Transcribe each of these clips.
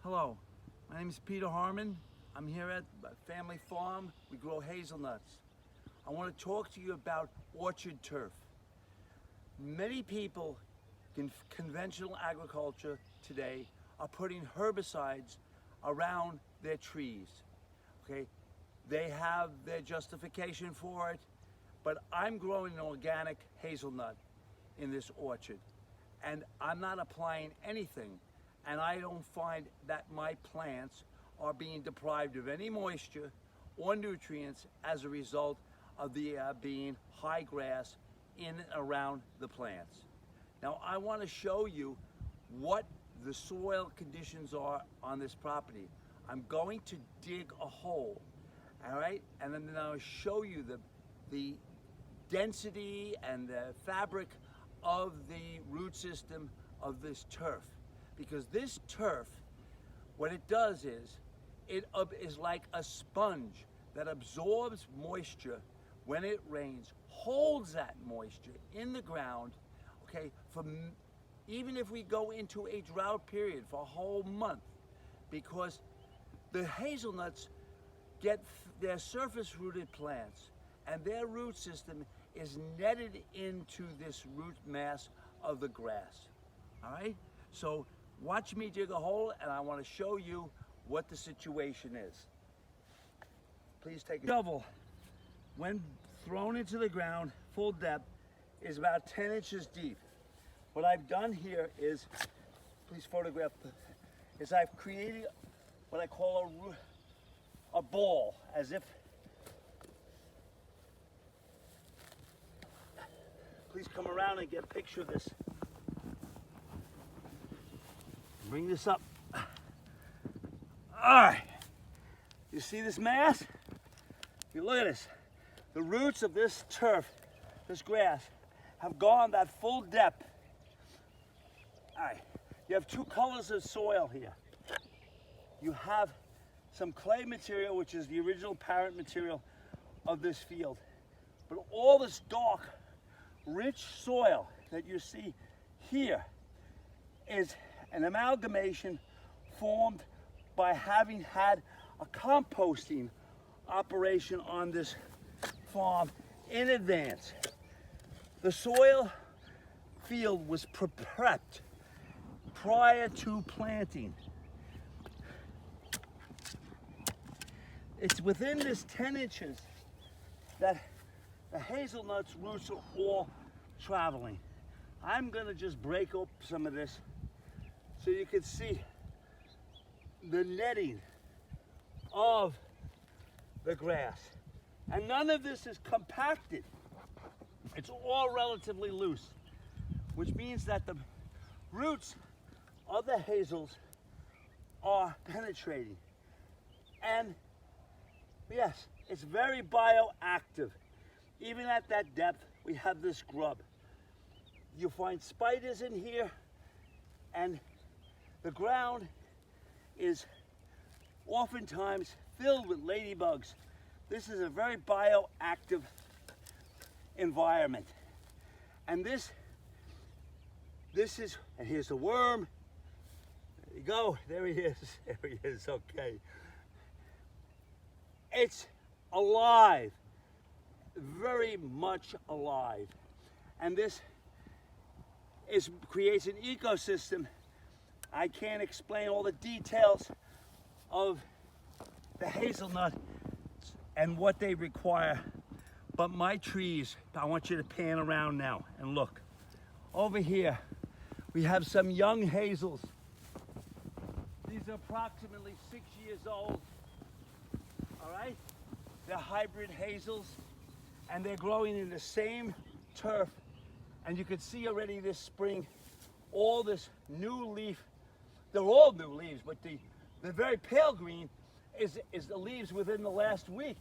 Hello, my name is Peter Haarmann. I'm here at Family Farm. We grow hazelnuts. I want to talk to you about orchard turf. Many people in conventional agriculture today are putting herbicides around their trees. Okay, they have their justification for it, but I'm growing an organic hazelnut in this orchard, and I'm not applying anything, and I don't find that my plants are being deprived of any moisture or nutrients as a result of the being high grass in and around the plants. Now I want to show you what the soil conditions are on this property. I'm going to dig a hole, all right, and then I'll show you the density and the fabric of the root system of this turf, because this turf, what it does is it is like a sponge that absorbs moisture when it rains, holds that moisture in the ground, okay, even if we go into a drought period for a whole month, because the hazelnuts get their surface rooted plants and their root system is netted into this root mass of the grass. All right, so watch me dig a hole, and I want to show you what the situation is. Please take a shovel. When thrown into the ground, full depth, is about 10 inches deep. What I've done here is, please photograph, is I've created what I call a ball, as if, please come around and get a picture of this. Bring this up. All right, you see this mass? You look at this. The roots of this turf, this grass, have gone that full depth. All right, you have two colors of soil here. You have some clay material, which is the original parent material of this field. But all this dark, rich soil that you see here is an amalgamation formed by having had a composting operation on this farm in advance. The soil field was prepped prior to planting. It's within this 10 inches that the hazelnut's roots are all traveling. I'm gonna just break up some of this so you can see the netting of the grass. And none of this is compacted. It's all relatively loose, which means that the roots of the hazels are penetrating. And yes, it's very bioactive. Even at that depth, we have this grub. You find spiders in here, and the ground is oftentimes filled with ladybugs. This is a very bioactive environment. And this is, and here's the worm. There you go, there he is, there he is, okay. It's alive, very much alive. And this creates an ecosystem. I can't explain all the details of the hazelnut and what they require, but my trees, I want you to pan around now and look. Over here, we have some young hazels. These are approximately 6 years old, all right? They're hybrid hazels, and they're growing in the same turf. And you can see already this spring, all this new leaf. They're all new leaves, but the very pale green is the leaves within the last week,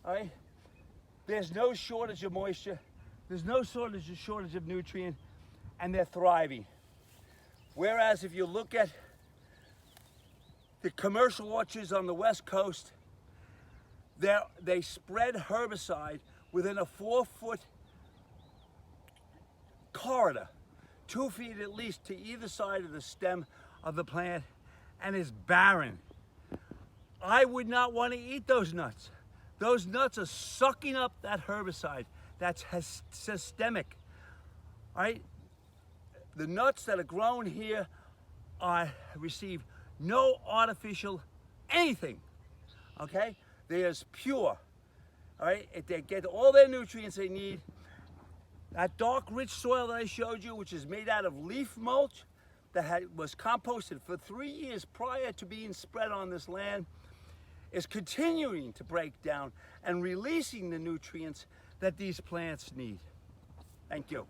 all right? There's no shortage of moisture. There's no shortage of nutrient, and they're thriving. Whereas if you look at the commercial orchards on the West Coast, they spread herbicide within a 4-foot corridor, 2 feet at least to either side of the stem of the plant, and is barren. I would not want to eat those nuts. Those nuts are sucking up that herbicide that's systemic. All right? The nuts that are grown here receive no artificial anything. Okay? They're as pure. All right? They get all their nutrients they need. That dark, rich soil that I showed you, which is made out of leaf mulch, that was composted for 3 years prior to being spread on this land, is continuing to break down and releasing the nutrients that these plants need. Thank you.